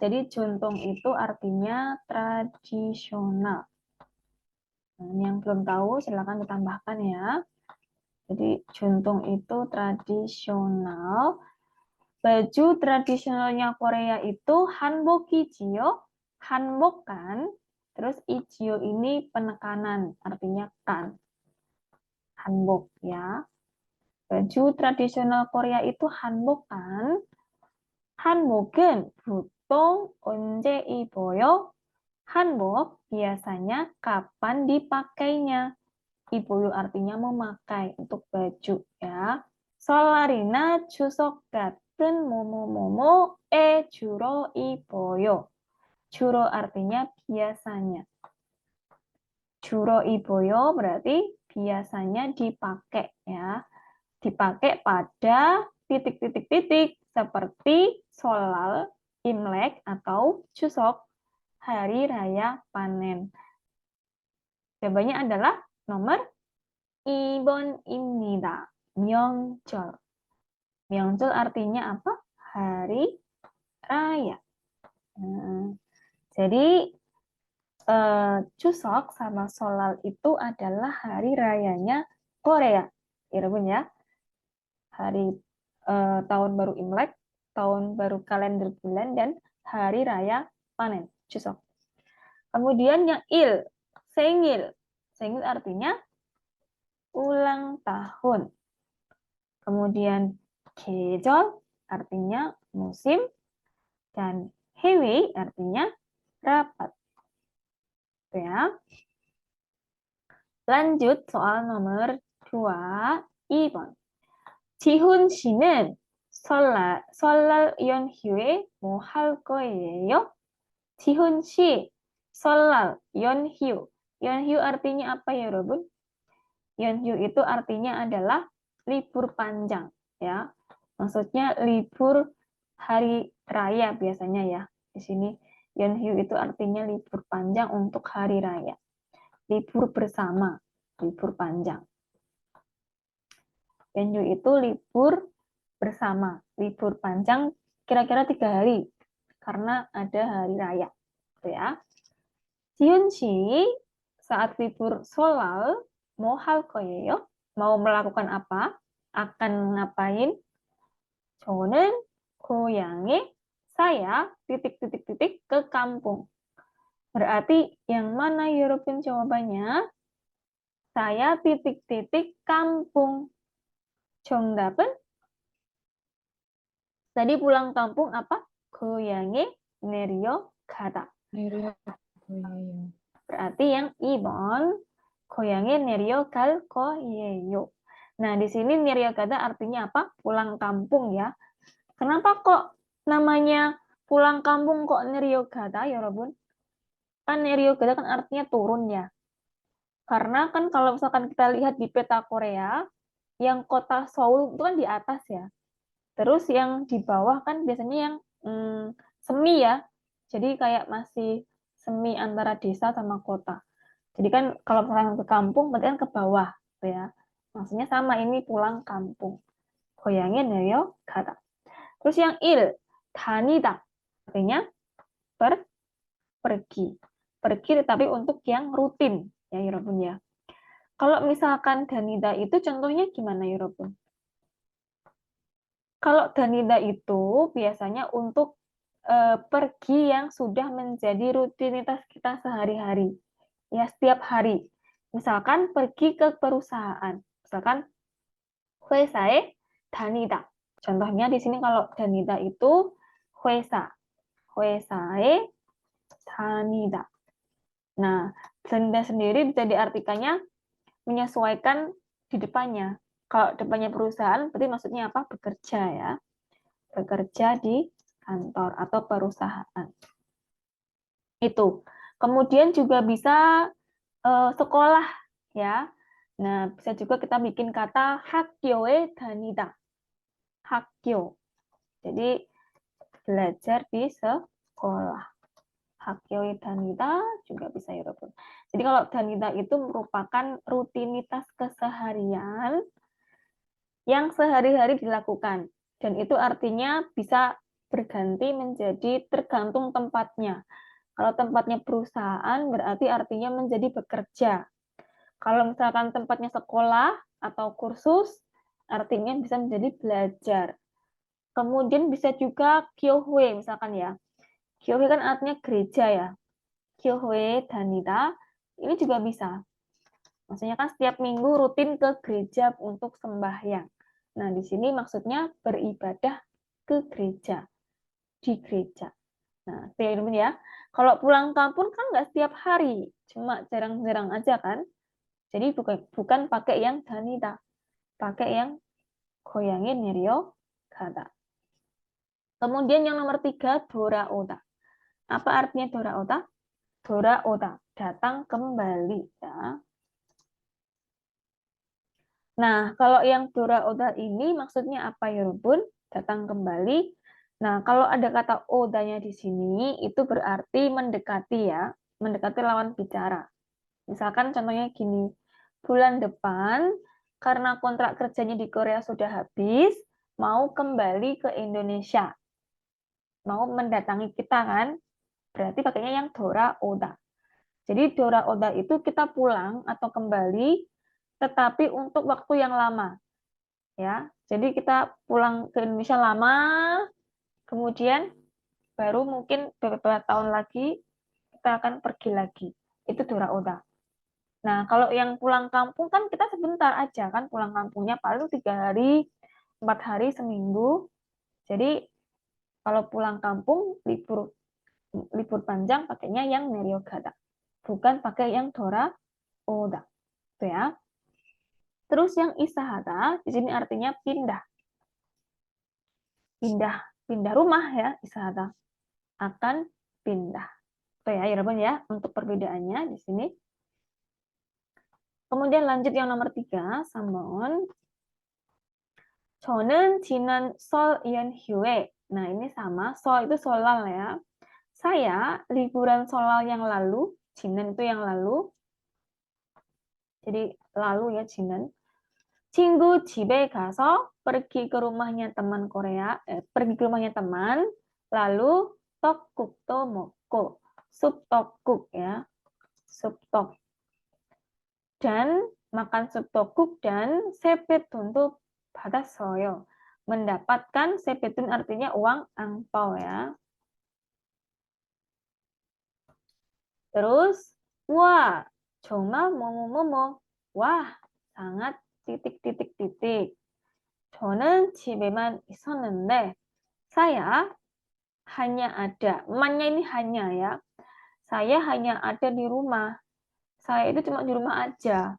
Jadi juntung itu artinya tradisional. Nah, ini yang belum tahu silakan ditambahkan ya. Jadi juntung itu tradisional. Baju tradisionalnya Korea itu hanbok이지요. Hanbok kan. Terus ijiyo ini penekanan, artinya kan. Hanbok ya. Baju tradisional Korea itu hanbok kan. 한복은 보통 언제 입어요? 한복 biasanya kapan dipakainya? Ibою artinya memakai untuk baju ya. 설날이나 추석 같은 뭐뭐뭐뭐에 주로 입어요. 주로 artinya biasanya. 주로 입어요 berarti biasanya dipakai ya. Dipakai pada titik-titik-titik seperti Solal, Imlek, atau Chuseok, hari raya panen. Jawabannya adalah nomor 2번입니다. 명절. 명절 artinya apa? Hari raya. Jadi Chuseok sama Solal itu adalah hari rayanya Korea. Yarabbun ya. Hari tahun baru Imlek, tahun baru kalender bulan, dan hari raya panen, Chuseok. Kemudian yang Sengil. Sengil artinya ulang tahun. Kemudian 계절 artinya musim, dan 회의 artinya rapat. Ya. Lanjut soal nomor 2, 2번. 지훈 씨는 설날 연휴에 뭐 할 거예요? 지훈 씨, 설날 연휴. 연휴 artinya apa ya, Robun? 연휴 itu artinya adalah libur panjang, ya. Maksudnya libur hari raya biasanya ya. Di sini 연휴 itu artinya libur panjang untuk hari raya. Libur bersama, libur panjang. 연휴 itu libur bersama, libur panjang kira-kira 3 hari karena ada hari raya, gitu ya. 지훈 씨 saat libur Solal mau 할 거예요? Mau melakukan apa? Akan ngapain? 저는 고향에 saya titik-titik-titik ke kampung. Berarti yang mana European jawabannya? Saya titik-titik kampung. 정답은 tadi pulang kampung apa? 고향에 내려가다. 내려가요. Berarti yang 2번 고향에 내려갈 거예요. Nah, di sini 내려가다 artinya apa? Pulang kampung ya. Kenapa kok namanya pulang kampung kok 내려가다, ya Robun? Kan 내려가다 kan artinya turun ya. Karena kan kalau misalkan kita lihat di peta Korea, yang kota Seoul itu kan di atas ya. Terus yang di bawah kan biasanya yang semi ya. Jadi kayak masih semi antara desa sama kota. Jadi kan kalau misalkan ke kampung berarti kan ke bawah, gitu ya. Maksudnya sama, ini pulang kampung. 고향에 내려가다. Terus yang 다니다. Artinya pergi. Pergi tetapi untuk yang rutin ya, Yorobun ya. Kalau misalkan danida itu contohnya gimana, Yorobun? Kalau danida itu biasanya untuk pergi yang sudah menjadi rutinitas kita sehari-hari. Ya, setiap hari. Misalkan pergi ke perusahaan. Misalkan 회사에 다니다. Contohnya di sini kalau danida itu 회사에 다니다. Nah, danida sendiri bisa diartikannya menyesuaikan di depannya. Kalau depannya perusahaan, berarti maksudnya apa? Bekerja ya. Bekerja di kantor atau perusahaan. Itu. Kemudian juga bisa sekolah ya. Nah, bisa juga kita bikin kata 학교에 다니다. 학교. Jadi belajar di sekolah. 학교에 다니다 juga bisa ya, Robun. Jadi kalau 다니다 itu merupakan rutinitas keseharian yang sehari-hari dilakukan. Dan itu artinya bisa berganti menjadi tergantung tempatnya. Kalau tempatnya perusahaan berarti artinya menjadi bekerja. Kalau misalkan tempatnya sekolah atau kursus, artinya bisa menjadi belajar. Kemudian bisa juga 교회 misalkan ya. 교회 kan artinya gereja ya. 교회 다니다 ini juga bisa. Maksudnya kan setiap minggu rutin ke gereja untuk sembahyang. Nah, di sini maksudnya beribadah ke gereja, di gereja. Nah, teman-teman ya. Kalau pulang kampung kan nggak setiap hari, cuma jarang-jarang aja kan. Jadi bukan pakai yang danita, pakai yang 고향에 내려가다. Kemudian yang nomor 3, 돌아오다. Apa artinya 돌아오다? 돌아오다, datang kembali ya. Nah, kalau yang 돌아오다 ini maksudnya apa ya, Rubun? Datang kembali. Nah, kalau ada kata odanya di sini itu berarti mendekati ya, mendekati lawan bicara. Misalkan contohnya gini, bulan depan karena kontrak kerjanya di Korea sudah habis, mau kembali ke Indonesia. Mau mendatangi kita kan? Berarti pakainya yang 돌아오다. Jadi 돌아오다 itu kita pulang atau kembali tetapi untuk waktu yang lama. Ya. Jadi kita pulang ke Indonesia lama, kemudian baru mungkin beberapa tahun lagi kita akan pergi lagi. Itu 돌아오다. Nah, kalau yang pulang kampung kan kita sebentar aja kan pulang kampungnya paling 3 hari, 4 hari, seminggu. Jadi kalau pulang kampung libur panjang pakainya yang 내려가다. Bukan pakai yang 돌아오다. Itu ya. Terus yang isahata di sini artinya pindah. Pindah rumah ya, isahata. Akan pindah. Itu ya, ya, untuk perbedaannya di sini. Kemudian lanjut yang nomor 3, Samon. 저는 지난 설 연휴에. Nah, ini sama, sol itu solal ya. Saya liburan solal yang lalu, jinan itu yang lalu. Jadi lalu ya jinan. 친구 집에 가서 pergi ke rumahnya teman Korea, pergi ke rumahnya teman, lalu 떡국도 먹고, sup tteokguk ya, sup tok. Dan makan sup tteokguk dan 세뱃돈도 받았어요. Mendapatkan sepetun artinya uang angpau ya. Terus, wah, 정말 뭐뭐뭐뭐. Wah, sangat titik-titik-titik. 저는 집에만 있었는데, saya hanya ada, mannya ini hanya ya, saya hanya ada di rumah. Saya itu cuma di rumah aja.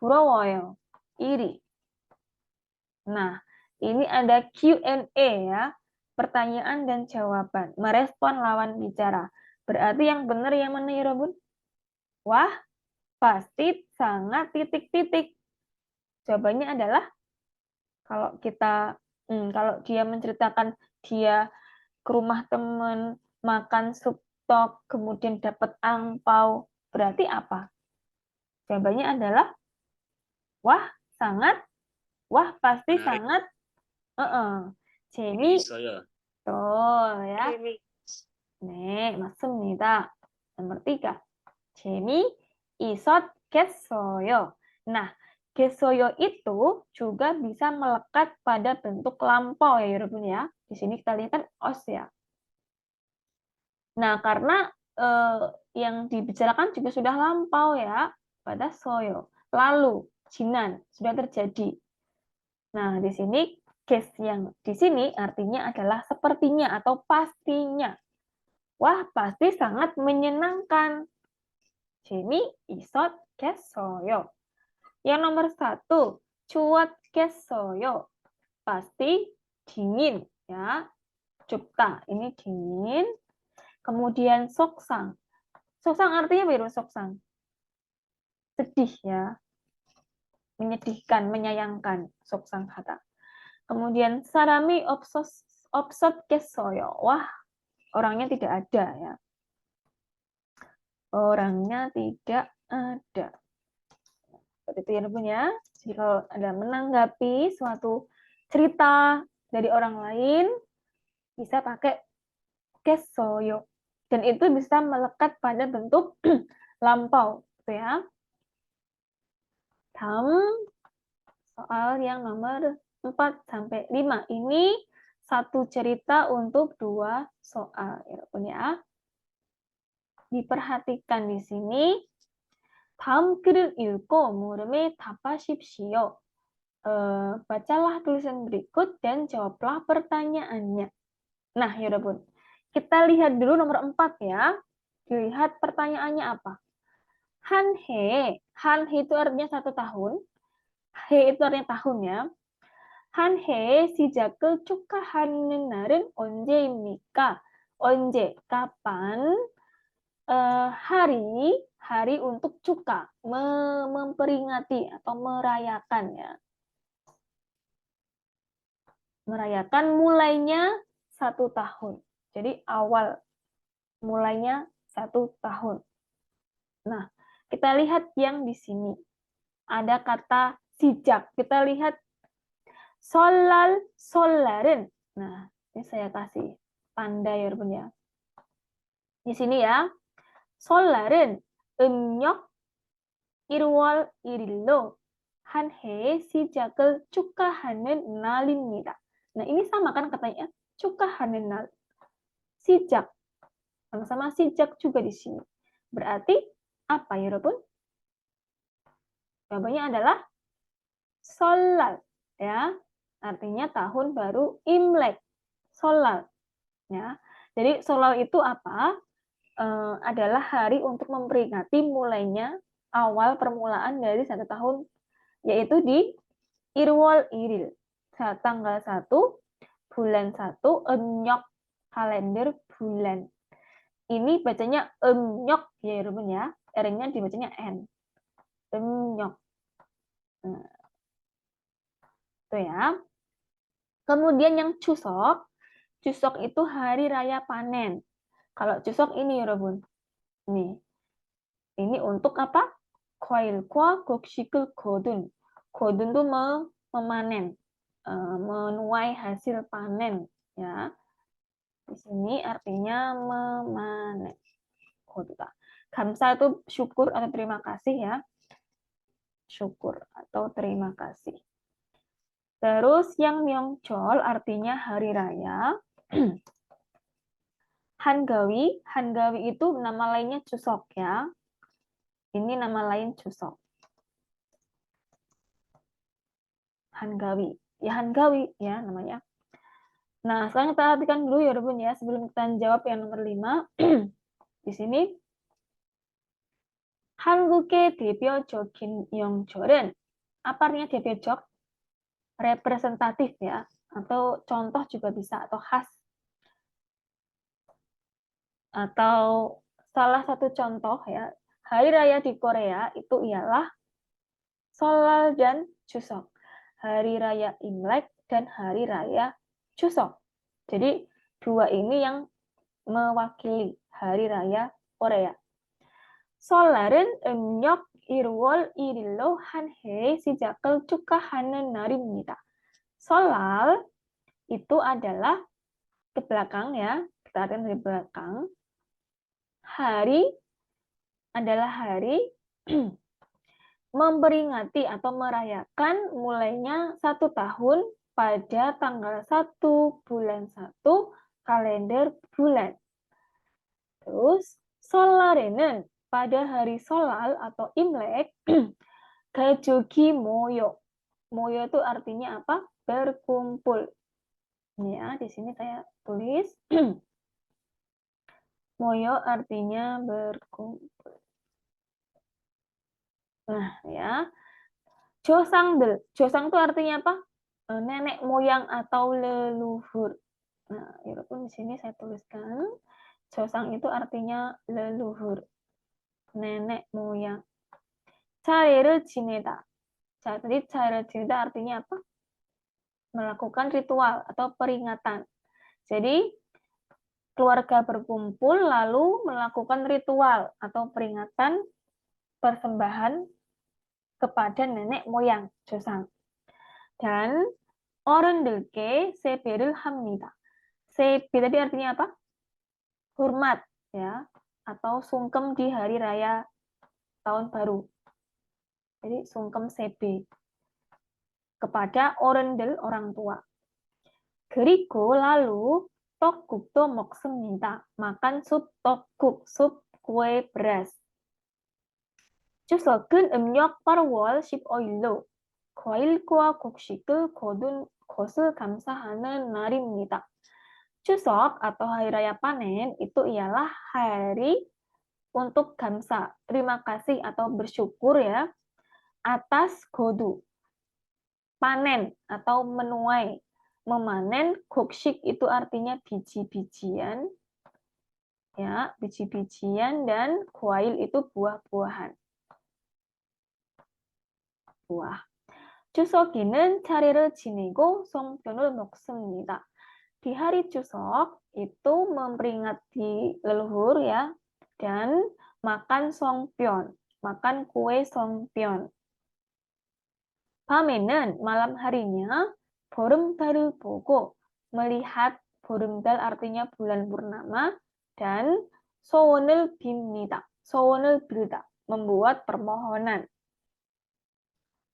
부러워요. Iri. Nah, ini ada Q&A ya, pertanyaan dan jawaban, merespon lawan bicara. Berarti yang benar yang mana ya, Robun? Wah, pasti sangat titik-titik. Jawabannya adalah kalau dia menceritakan dia ke rumah teman makan sup tok kemudian dapat angpau, berarti apa? Jawabannya adalah wah pasti sangat saya. betul ya. 네, 맞습니다. Nomor 3. 재미있었겠어요. Nah, gessoyo itu juga bisa melekat pada bentuk lampau ya, Yurubun ya. Di sini kita lihat kan os ya. Nah, karena yang dibicarakan juga sudah lampau ya, pada soyo. Lalu, jinan, sudah terjadi. Nah, di sini case yang di sini artinya adalah sepertinya atau pastinya. Wah, pasti sangat menyenangkan. 재미있었겠어요. Yang nomor 1, 추웠겠어요. Pasti dingin ya. 춥다, ini dingin. Kemudian soksang. Soksang artinya biru soksang. Sedih ya. Menyedihkan, menyayangkan. Soksang kata. Kemudian 사람이 없었겠어요. Wah, orangnya tidak ada ya. Orangnya tidak ada. Seperti itu ya, punya. Jadi kalau ada menanggapi suatu cerita dari orang lain, bisa pakai kessoyo. Dan itu bisa melekat pada bentuk lampau, gitu ya. Dalam soal yang nomor 4 sampai 5. Ini satu cerita untuk 2 soal, ya. Diperhatikan di sini. 다음 글을 읽고 물음에 답하십시오. bacalah tulisan berikut dan jawablah pertanyaannya. Nah, 여러분, kita lihat dulu nomor 4 ya. Dilihat pertanyaannya apa. 한 he itu artinya 1 tahun. He itu artinya tahun ya. 한 해의 시작을 축하하는 날은 언제입니까? 언제, kapan? Hari untuk cuka, memperingati atau merayakan ya. Merayakan mulainya 1 tahun. Jadi awal mulainya 1 tahun. Nah, kita lihat yang di sini. Ada kata sijak. Kita lihat sollar은. Nah, ini saya kasih tanda ya, Bun ya. Di sini ya. sollar은 음력 1월 1일로 한 해의 시작을 축하하는 날입니다. Nah, ini sama kan katanya? 축하하는 날. Sijak. Sama-sama sijak juga di sini. Berarti apa ya, 여러분? Jawabannya adalah solal. Ya. Artinya tahun baru Imlek. Solal. Ya. Jadi solal itu apa? Adalah hari untuk memperingati mulainya awal permulaan dari 1 tahun, yaitu di Irwal Iril, tanggal 1, bulan 1, Emnyok, kalender bulan. Ini bacanya Emnyok ya, Ruben ya. R-nya dibacanya N. Emnyok. Nah, itu ya. Kemudian yang Chuseok. Chuseok itu hari raya panen. Kalau Chuseok ini ya, Ruben. Ini untuk apa? 과일과 곡식을 거둔. 거둔 itu memanen, menuai hasil panen ya. Di sini artinya memanen. Kamsa itu syukur atau terima kasih ya. Syukur atau terima kasih. Terus yang Myeongjeol artinya hari raya. Hangawi itu nama lainnya Chuseok ya. Ini nama lain Chuseok. Hangawi. Ya Hangawi ya namanya. Nah, sekarang kita perhatikan dulu ya, Bun ya, sebelum kita jawab yang nomor 5. Di sini 한국의 대표적인 명절은 apa artinya 대표적? Representatif ya, atau contoh juga bisa, atau khas. Atau salah satu contoh ya, hari raya di Korea itu ialah Seollal dan Chuseok. Hari raya Imlek dan hari raya Chuseok. Jadi dua ini yang mewakili hari raya Korea. 설날은 음력 1월 1일로 한 해의 시작을 축하하는 날입니다. Solal itu adalah ke belakang ya, kita artikan dari belakang. Hari adalah hari memperingati atau merayakan mulainya 1 tahun pada tanggal 1 bulan 1 kalender bulan. Terus sollar에는 pada hari Solal atau Imlek, gajogi moyo. Moyo itu artinya apa? Berkumpul. Ya, di sini saya tulis. Moyo artinya berkumpul. Nah, ya. Josangdel. Josang itu artinya apa? Nenek moyang atau leluhur. Nah, itu pun di sini saya tuliskan. Josang itu artinya leluhur. Nenek moyang. 차례를 지내다. Jadi cara jine다 artinya apa? Melakukan ritual atau peringatan. Jadi keluarga berkumpul lalu melakukan ritual atau peringatan persembahan kepada nenek moyang, 조상. Dan 어른들께 세배를 합니다. Sebi tadi artinya apa? Hormat, ya, atau sungkem di hari raya tahun baru. Jadi sungkem sebi kepada orendel, orang tua. 그리고 lalu 떡국도 먹습니다. Makan sup 떡국, sup kue beras. 추석은 음력 8월 15일로 과일과 곡식을 거둔 것을 감사하는 날입니다. Chuseok atau hari raya panen itu ialah hari untuk gamsa, terima kasih atau bersyukur ya, atas godu, panen atau menuai. Memanen, gokshik itu artinya biji-bijian, ya, biji-bijian, dan kuail itu buah-buahan. buah. 추석에는 차례를 지내고 송편을 먹습니다. Di hari Chuseok itu memperingati leluhur ya, dan makan songpyeon, makan kue songpyeon. 밤에는 malam harinya 보름달을 보고, melihat 보름달 artinya bulan purnama, dan 소원을 빕니다. 소원을 빌다, membuat permohonan.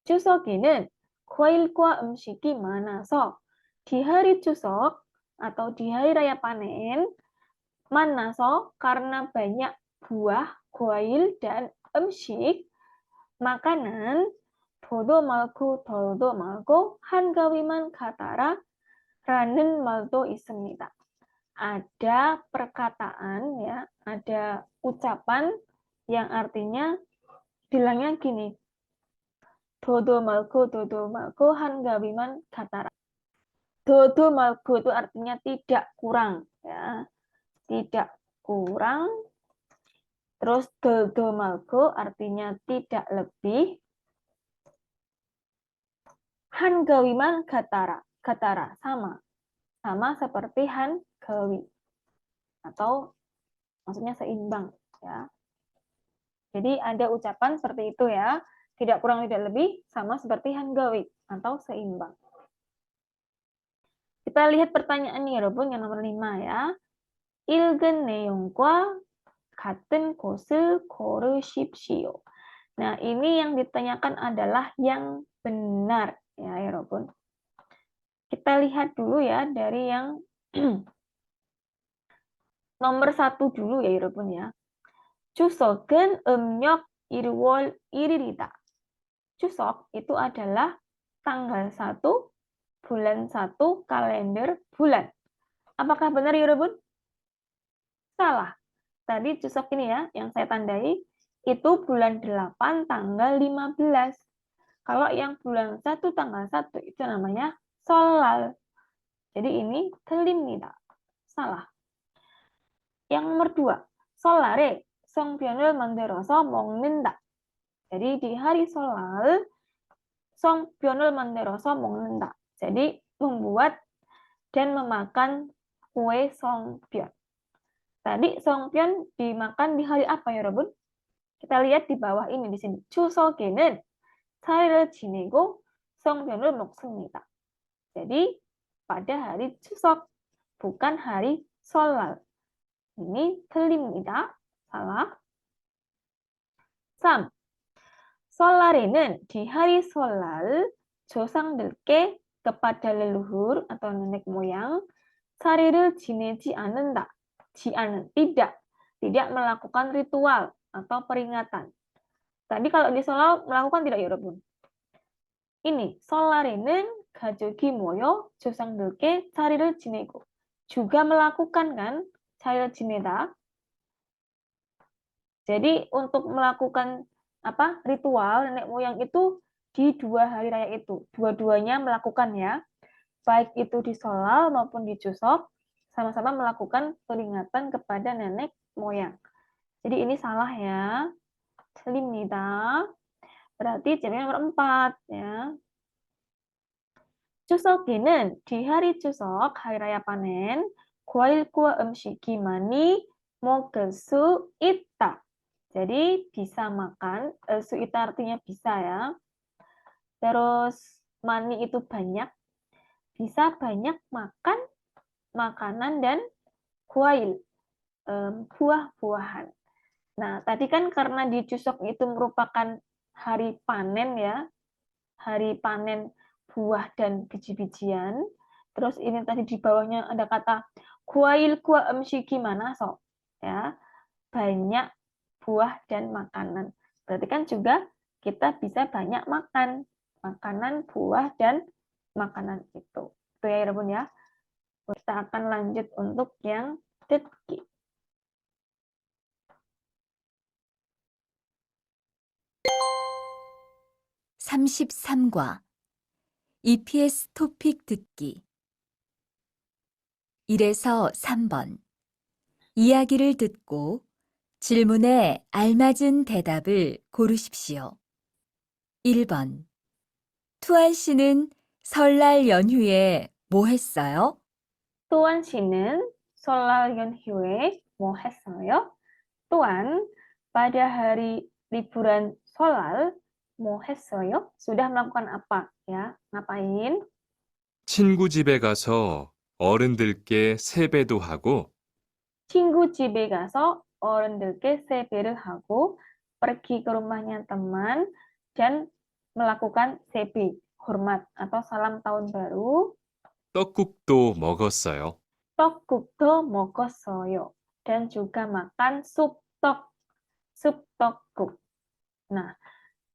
추석에는 과일과 음식이 많아서 di hari Chuseok atau di hari raya panen, manaso karena banyak buah, kuail, dan 음식, makanan, 더도 말고 한가위만 가다라 라는 말도 있습니다. Ada perkataan ya, ada ucapan yang artinya bilangnya gini. 더도 말고 한가위만 가다라. Dodo malgo itu artinya tidak kurang, ya, tidak kurang. Terus dodo malgo artinya tidak lebih. Hangawiman gatara, gatara sama seperti hangawi atau maksudnya seimbang, ya. Jadi ada ucapan seperti itu ya, tidak kurang tidak lebih, sama seperti hangawi atau seimbang. Kita lihat pertanyaan nih, 여러분, yang nomor 5 ya. 읽은 내용과 같은 곳을 고르십시오. Nah, ini yang ditanyakan adalah yang benar ya, 여러분. Kita lihat dulu ya dari yang nomor 1 dulu ya, 여러분 ya. 추석은 음력 1월 1일이다. Chuseok itu adalah tanggal 1 bulan 1 kalender bulan. Apakah benar ya, 여러분? Salah. Tadi Chuseok ini ya, yang saya tandai, itu bulan 8 tanggal 15. Kalau yang bulan 1 tanggal 1 itu namanya solal. Jadi ini 틀립니다. Salah. Yang nomor 2, solare 송편을 만들어서 먹는다. Jadi di hari solal, 송편을 만들어서 먹는다. Jadi membuat dan memakan kue songpyeon. Tadi songpyeon dimakan di hari apa ya, 여러분? Kita lihat di bawah ini di sini. 추석에는 차례를 지내고 송편을 먹습니다. Jadi pada hari Chuseok, bukan hari solal. Ini 틀립니다. Salah. 3. sollar에는 di hari solal 조상들께 kepada leluhur atau nenek moyang 차례를 지내지 않는다. Tidak melakukan ritual atau peringatan. Tadi kalau di solal melakukan tidak ya, 여러분? Ini sollar에는 가족이 모여 조상들께 차례를 지내고, juga melakukan kan 차례를 지내다. Jadi untuk melakukan apa ritual nenek moyang itu di 2 hari raya itu, dua-duanya melakukan ya, baik itu di solal maupun di Chuseok, sama-sama melakukan peringatan kepada nenek moyang. Jadi ini salah ya, 틀립니다. Berarti jawabannya nomor 4 ya. 추석에는 di hari Chuseok, hari raya panen, 과일과 음식이 많이 먹을 수 있다. Jadi bisa makan, su itu artinya bisa ya. Terus mani itu banyak, bisa banyak makan makanan, dan kuail, buah-buahan. Nah, tadi kan karena di Chuseok itu merupakan hari panen ya, hari panen buah dan biji-bijian. Terus ini tadi di bawahnya ada kata kuail kua emshiki manaso, ya, banyak buah dan makanan. Berarti kan juga kita bisa banyak makan makanan, buah, dan makanan itu. Itu ya, Irbun ya. Kita akan lanjut untuk yang 듣기. 33과 EPS 토픽 듣기 1에서 3번 이야기를 듣고 질문에 알맞은 대답을 고르십시오. 1번 투안 씨는 설날 연휴에 뭐 했어요? Tuan 씨는 설날 연휴에 뭐 했어요? Tuan, pada hari liburan Solal, 뭐 했어요? Sudah melakukan apa? Ya, ngapain? 친구 집에 가서 어른들께 세배도 하고 친구 집에 가서 어른들께 세배를 하고 pergi ke rumahnya teman dan melakukan sebi, hormat atau salam tahun baru. 떡국도 먹었어요. 떡국도 먹었어요. Dan juga makan sup 떡국. Nah,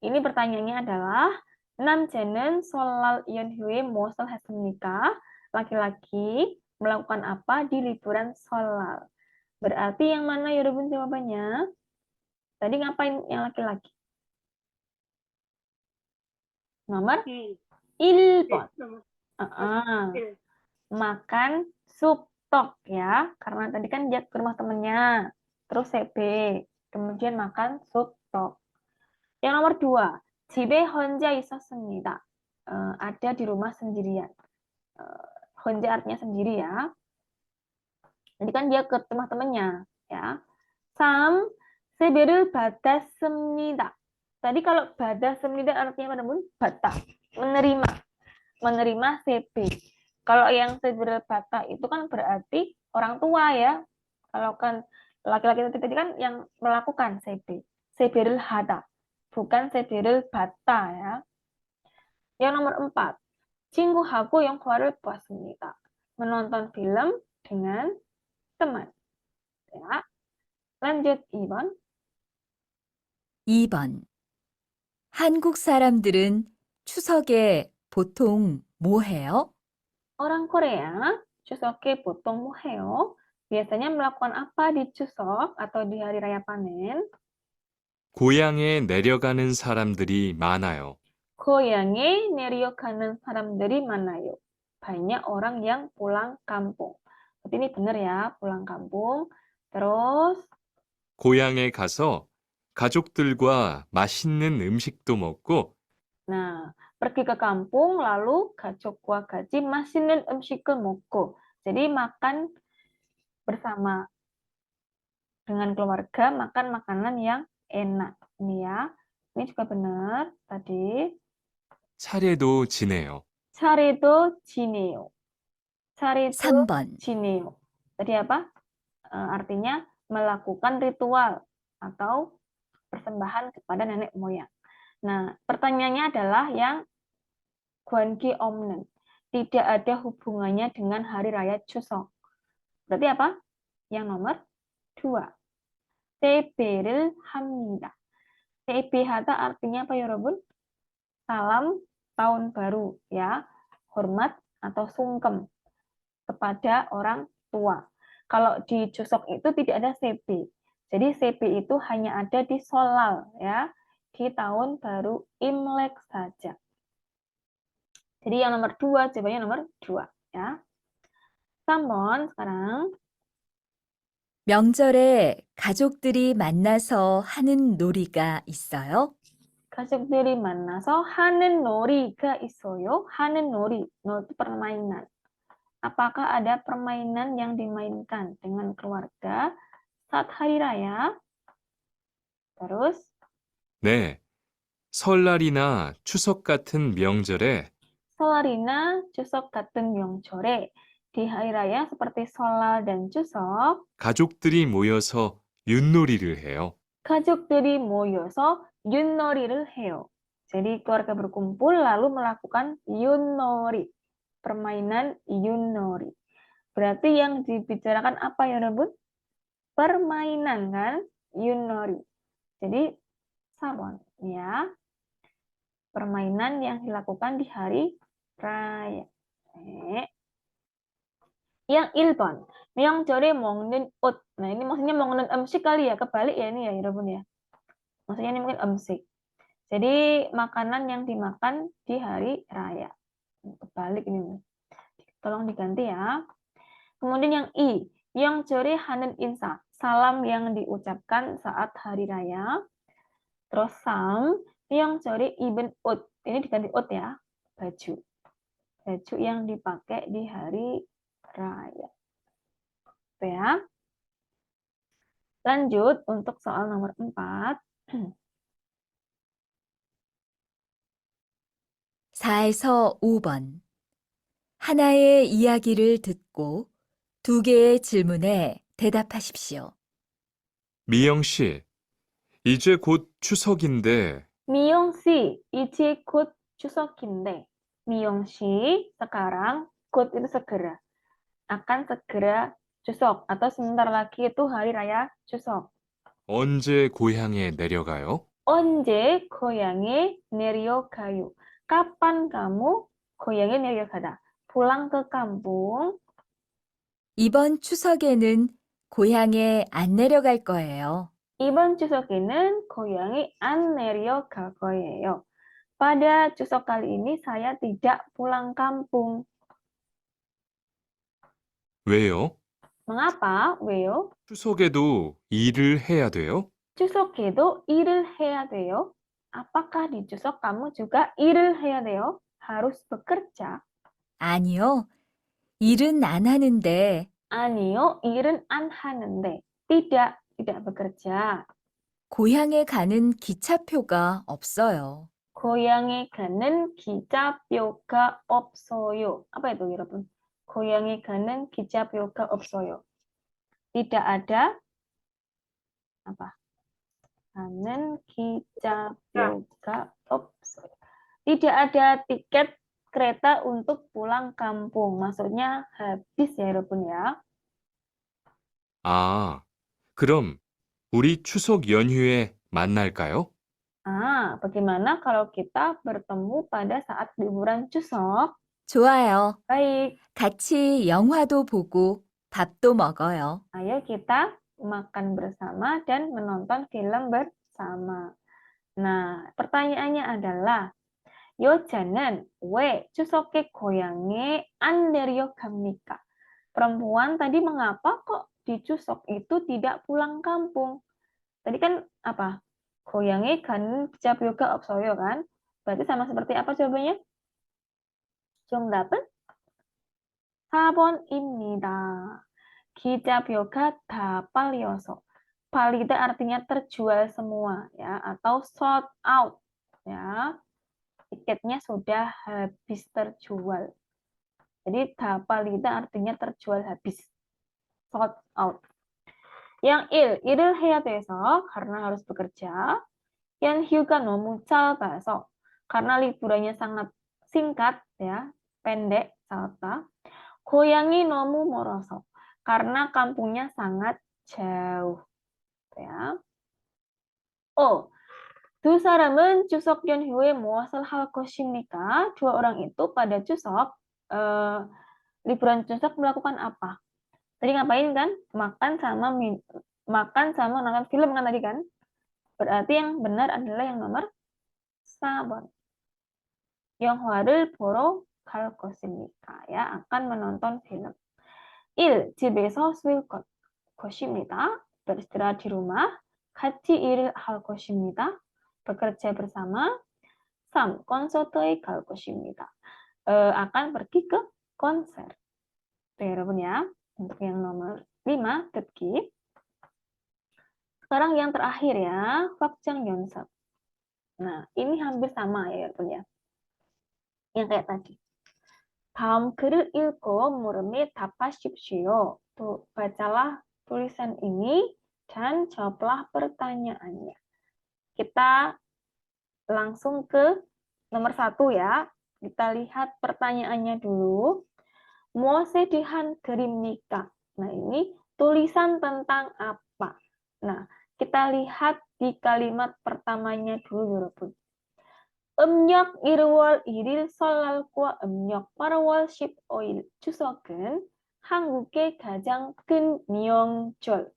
ini pertanyaannya adalah 남자는 설날 연휴에 무엇을 했습니까? Laki-laki melakukan apa di liburan Solal? Berarti yang mana ya, Rubun, jawabannya? Tadi ngapain yang laki-laki? Nomor 1번. Makan sup tok ya, karena tadi kan dia ke rumah temennya, terus CB, kemudian makan sup tok. Yang nomor 2, 집에 혼자 있었습니다. Ada di rumah sendirian. 혼자 artinya sendiri ya. Jadi kan dia ke rumah temennya ya. 3, 세배를 받았습니다. Tadi kalau 받았습니다 artinya apa, Bun? Bata, menerima CB. Kalau yang seberal bata itu kan berarti orang tua ya. Kalau kan laki-laki tadi kan yang melakukan CB. 세배를 하다, bukan 세배를 받다 ya. Yang nomor 4, 친구하고 영화를 보았습니다. Menonton film dengan teman. Ya. Lanjut 2번. 2번 한국 사람들은 추석에 보통 뭐 해요? Orang Korea, Chuseok에 보통 뭐 해요? Biasanya melakukan apa di Chuseok atau di hari raya panen? 고향에 내려가는 사람들이 많아요. 고향에 내려가는 사람들이 많아요. Banyak orang yang pulang kampung. Berarti ini benar ya, pulang kampung. Terus, 고향에 가서 가족들과 맛있는 음식도 먹고 nah, pergi ke kampung, lalu 가족과 같이 맛있는 음식을 먹고. Jadi makan bersama dengan keluarga, makan makanan yang enak. Ini ya, ini juga benar tadi. 차례도 지내요. 차례도 지내요. 차례도 3번 지내요. Tadi apa? Artinya melakukan ritual atau persembahan kepada nenek moyang. Nah, pertanyaannya adalah yang 관계 없는, tidak ada hubungannya dengan hari raya Chuseok. Berarti apa? Yang nomor 2. 세배를 합니다. 세배하다 artinya apa ya, Robun? Salam tahun baru ya, hormat atau sungkem kepada orang tua. Kalau di Chuseok itu tidak ada CB. Jadi CB itu hanya ada di Solal ya, di tahun baru Imlek saja. Jadi yang nomor 2, jawabannya nomor 2 ya. 3번 sekarang. 명절에 가족들이 만나서 하는 놀이가 있어요? 가족들이 만나서 하는 놀이가 있어요. 하는 놀이, itu permainan. Apakah ada permainan yang dimainkan dengan keluarga saat hari raya? Terus, 네. 설날이나 추석 같은 명절에 설날이나 추석 같은 명절에 di hari raya seperti Sholal dan Chuseok, 가족들이 모여서 윷놀이를 해요. 가족들이 모여서 윷놀이를 해요. Jadi keluarga berkumpul lalu melakukan 윷놀이, permainan 윷놀이. Berarti yang dibicarakan apa ya, Rebun? Permainan kan, 윷놀이. Jadi sabon ya, permainan yang dilakukan di hari raya. Yang 1번, 명절에 먹는 옷. Nah, ini maksudnya 먹는 음식 kali ya, kebalik ya ini ya, Rebun ya. Maksudnya ini mungkin 음식. Jadi makanan yang dimakan di hari raya. Kebalik ini. Tolong diganti ya. Kemudian yang I, 명절에 하는 인사. Salam yang diucapkan saat hari raya. Terus 3, 명절에 입은 옷. Ini diganti 옷 ya. Baju. Baju yang dipakai di hari raya. Itu ya. Lanjut untuk soal nomor 4. 4에서 5번. 하나의 이야기를 듣고 2개의 질문에 대답하십시오. 미영 씨, 이제 곧 추석인데 미영 씨, 이제 곧 추석인데. 미영 씨, sekarang 곧 itu segera. Akan segera Chuseok atau sebentar lagi itu hari raya Chuseok. 언제 고향에 내려가요? 언제 고향에 내려가요? Kapan kamu 고향에 내려가다? pulang ke kampung. 이번 추석에는 고향에 안 내려갈 거예요. 이번 추석에는 고향에 안 내려갈 거예요. Pada Chuseok kali ini saya tidak pulang kampung. 왜요? Mengapa? 왜요? 추석에도 일을 해야 돼요? 추석에도 일을 해야 돼요. Apakah di Chuseok kamu juga 일을 해야 돼요? Harus bekerja? 아니요. 일은 안 하는데 아니요, 일은 안 하는데. tidak bekerja. 고향에 가는 기차표가 없어요. 고향에 가는 기차표가 없어요. Apa itu, 여러분? 고향에 가는 기차표가 없어요. Tidak ada apa? 가는 기차표가 없어요. Tidak ada tiket kereta untuk pulang kampung. Maksudnya habis ya, 여러분 ya. 아, 그럼 우리 추석 연휴에 만날까요? Bagaimana kalau kita bertemu pada saat liburan Chuseok? 좋아요. Baik, 같이 영화도 보고 밥도 먹어요. ayo kita makan bersama dan menonton film bersama. Nah, pertanyaannya adalah, 여자는 왜 추석에 고향에 안 내려갑니까? Perempuan tadi mengapa kok di Chuseok itu tidak pulang kampung? Tadi kan apa? 고향에 가는 기차표가 없어요 kan? Berarti sama seperti apa jawabannya? 정답은 4번입니다. 기차표가 다 팔려서. 팔리다 artinya terjual semua ya, atau sold out ya. Tiketnya sudah habis terjual. Jadi 다 팔리다 artinya terjual habis. Sold out. Yang 일을 해야 돼서 karena harus bekerja. yang 휴가 너무 짧아서 karena liburannya sangat singkat ya, pendek, 짧다. 고향이 너무 멀어서 karena kampungnya sangat jauh. Ya. 두 사람은 추석 연휴에 무엇을 할 것입니까? Dua orang itu pada Chuseok, liburan Chuseok melakukan apa? Tadi ngapain kan? Makan sama nonton film kan tadi kan? Berarti yang benar adalah yang nomor 4번. 영화를 보러 갈 것입니다. Ya, akan menonton film. 1. 집에서 쉴 것입니다. beristirahat di rumah. 같이 일을 할 것입니다. bekerja bersama. 3. 콘서트에 갈 것입니다. akan pergi ke konser. Oke, 여러분 ya. Untuk yang nomor 5, 듣기. Sekarang yang terakhir ya, 확장 연습. Nah, ini hampir sama ya, 여러분 ya. Yang kayak tadi. 다음 글을 읽고 물음에 답하십시오. bacalah tulisan ini dan jawablah pertanyaannya. Kita langsung ke nomor 1 ya. Kita lihat pertanyaannya dulu. 무엇에 드립니까? Nah, ini tulisan tentang apa? Nah, kita lihat di kalimat pertamanya dulu, 여러분. 음력 1월 1일 설날과 음력 8월 15일 추석은 한국의 가장 큰 명절.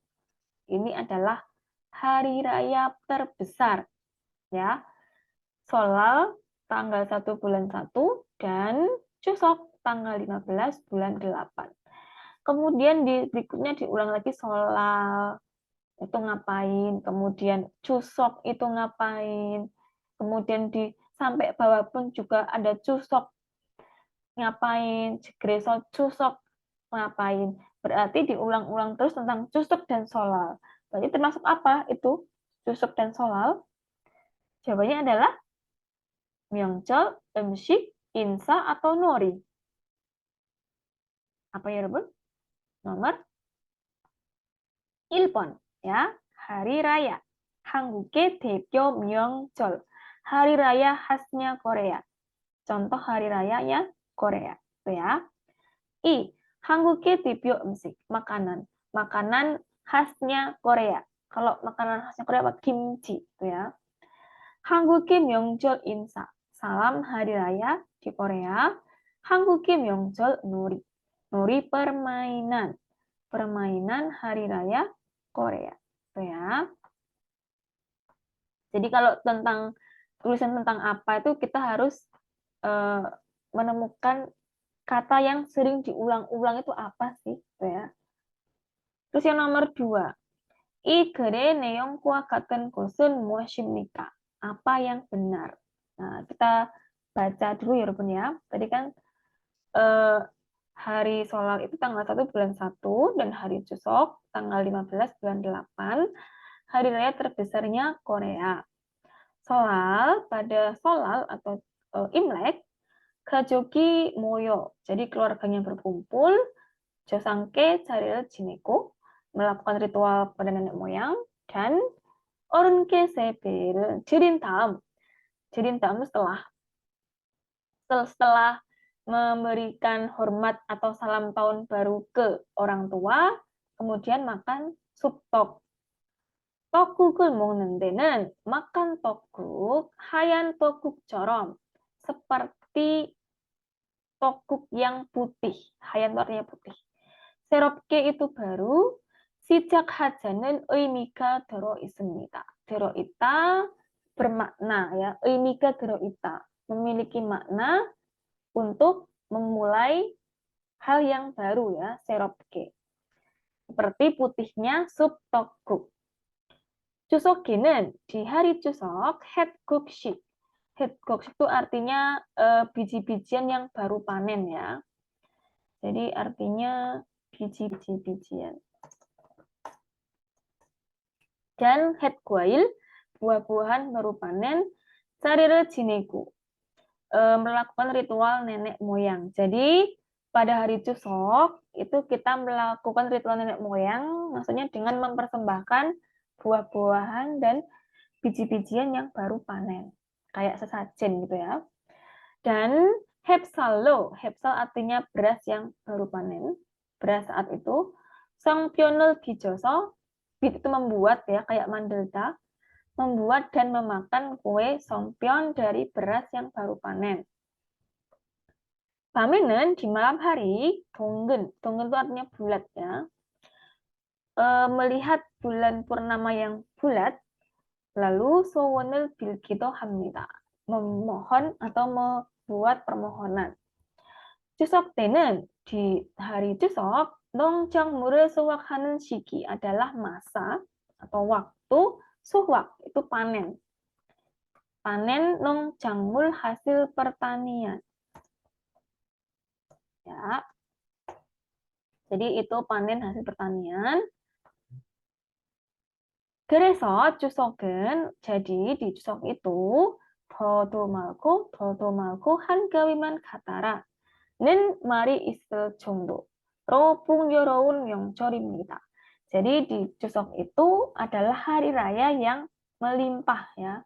Ini adalah hari raya terbesar. Ya. Solal tanggal 1 bulan 1 dan Chuseok tanggal 15 bulan 8. Kemudian berikutnya diulang lagi Solal itu ngapain, kemudian Chuseok itu ngapain, kemudian sampai bawah pun juga ada Chuseok ngapain, Jegreso Chuseok ngapain. Berarti diulang-ulang terus tentang Chuseok dan Solal. Berarti termasuk apa itu Chuseok dan Solal? Jawabannya adalah 명절, 음식, 인사 atau nori. Apa ya, 여러분? Nomor 1번 ya, hari raya. 한국의 대표 명절. Hari raya khasnya Korea. Contoh hari rayanya Korea, itu ya. I, 한국의 대표 음식, makanan. Makanan khasnya Korea. Kalau makanan khasnya Korea apa? Kimchi, itu ya. 한국의 명절 인사, salam hari raya di Korea. 한국의 명절 놀이, 놀이 permainan, permainan hari raya Korea, itu ya. Jadi kalau tentang tulisan tentang apa itu kita harus menemukan kata yang sering diulang-ulang itu apa sih, gitu ya. Terus yang nomor 2, 이 글의 내용과 같은 것은 무엇입니까? Apa yang benar? Nah, kita baca dulu ya, Rubun ya. Tadi kan hari Solal itu tanggal 1 bulan 1 dan hari Chuseok tanggal 15 bulan 8. Hari raya terbesarnya Korea. Solal, pada Solal atau Imlek, 가족이 모여, jadi keluarganya berkumpul, 조상께 자리를 지내고, melakukan ritual pada nenek moyang, dan 어른께 세배를 드린 다음 setelah memberikan hormat atau salam tahun baru ke orang tua, kemudian makan sup tok. 떡국을 먹는 데는 makan 떡국, 하얀 떡국처럼 seperti 떡국 yang putih. 하얀 itu artinya putih. 새롭게 itu baru, 시작하자는 의미가 들어 있습니다. 들어있다 bermakna ya. 의미가 들어있다 memiliki makna untuk memulai hal yang baru ya, 새롭게. Seperti putihnya sup 떡국. 추석기는 di hari Chuseok, 햇국식. 햇국식 itu artinya biji-bijian yang baru panen ya. Jadi artinya biji-bijian. Dan 햇과일, buah-buahan baru panen, 자리를 지내고, melakukan ritual nenek moyang. Jadi pada hari Chuseok itu kita melakukan ritual nenek moyang, maksudnya dengan mempersembahkan buah-buahan dan biji-bijian yang baru panen, kayak sesajen gitu ya. Dan hepsallo, hepsal artinya beras yang baru panen, beras saat itu. 성편을 빚어서, 빚 itu membuat ya, kayak 만들다, membuat dan memakan kue 성편 dari beras yang baru panen. 밤에는 di malam hari, 동근, 동근 itu artinya bulat ya. Melihat bulan purnama yang bulat, lalu 소원을 빌기도 합니다. Memohon atau membuat permohonan. 추석 때는 di hari Chuseok, 농작물을 수확하는 시기 adalah masa atau waktu, suwak itu panen. Panen 농작물 hasil pertanian. Ya. Jadi itu panen hasil pertanian. 그래서 추석은, jadi di Chuseok itu 더도 말고 한가위만 같아라. 말이 있을 정도로 풍요로운 명절입니다. Jadi di Chuseok itu adalah hari raya yang melimpah ya,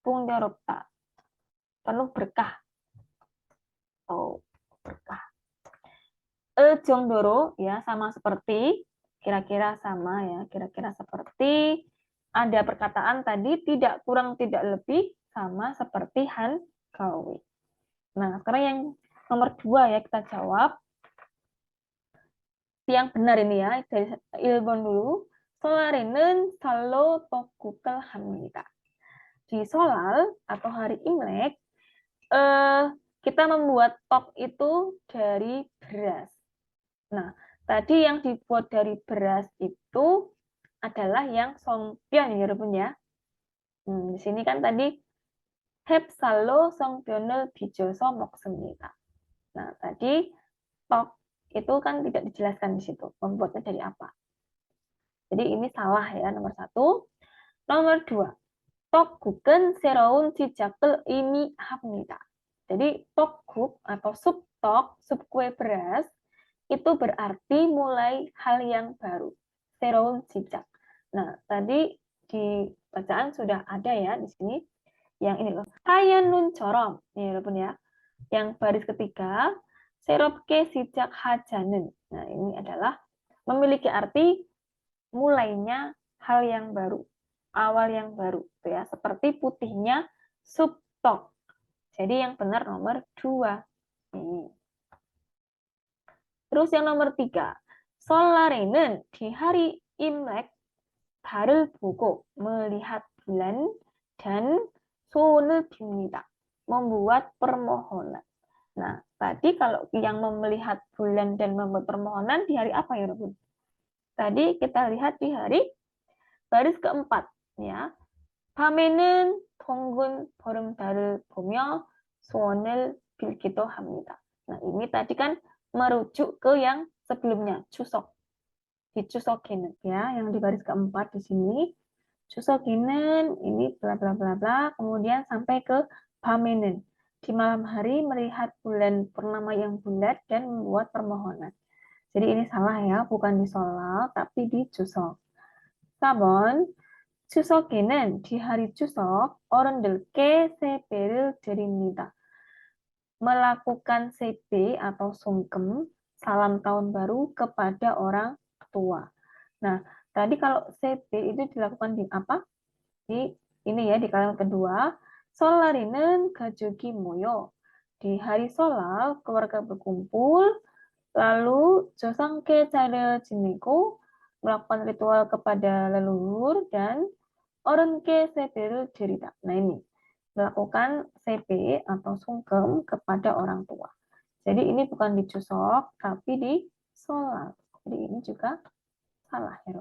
풍요롭다, penuh berkah atau berkah. 정도로 ya sama seperti, kira-kira sama ya, kira-kira seperti ada perkataan tadi tidak kurang tidak lebih sama seperti Hankawi. Nah, sekarang yang nomor 2 ya kita jawab. Yang benar ini ya, dari 1번 dulu. 설날에는 살로 떡국을 합니다. Di Solal atau hari Imlek, kita membuat tok itu dari beras. Nah, tadi yang dibuat dari beras itu adalah yang songpyeon ya, 여러분 ya. Di sini kan tadi 햅쌀로 성편을 빚어서 먹습니다. Nah, tadi tok itu kan tidak dijelaskan di situ membuatnya dari apa. Jadi ini salah ya, nomor 1. Nomor 2, 떡국은 새로운 시작을 의미합니다. Jadi 떡국 atau sup tok, sup kue beras itu berarti mulai hal yang baru. 새로운 시작. Nah, tadi di bacaan sudah ada ya di sini. Yang ini loh. 하얀 눈처럼. nih 여러분 ya. Yang baris ketiga, 새롭게 시작하자는. Nah, ini adalah memiliki arti mulainya hal yang baru, awal yang baru, ya, seperti putihnya sup tok. Jadi yang benar nomor 2. Ini. Terus yang nomor 3, 설날에는 di hari Imlek 달을 보고 melihat bulan dan 소원을 빕니다. Membuat permohonan. Nah, tadi kalau yang melihat bulan dan membuat permohonan di hari apa ya, Bun? Tadi kita lihat di hari baris keempat ya. 밤에는 덩근 보름달을 보며 소원을 빌기도 합니다. Nah, ini tadi kan merujuk ke yang sebelumnya, Chuseok. Di Chuseok에는 ya, yang di baris keempat di sini. Chuseok에는 ini bla bla bla bla, kemudian sampai ke 밤에는. Di malam hari melihat bulan purnama yang bulat dan membuat permohonan. Jadi ini salah ya, bukan di Solal, tapi di Chuseok. 4번, 추석에는 di hari Chuseok, 어른들께 세배를 드립니다. Melakukan sepe atau sungkem, salam tahun baru kepada orang tua. Nah, tadi kalau sepe itu dilakukan di apa? Di ini ya, di kalimat kedua. 설날에는 가족이 모여. Di hari Solal, keluarga berkumpul, lalu 조상께 차례 지내고 melakukan ritual kepada leluhur dan 어른께 세배를 드리다. Nah ini melakukan sepe atau sungkem kepada orang tua. Jadi ini bukan di Chuseok tapi di Solal. Jadi ini juga salah ya.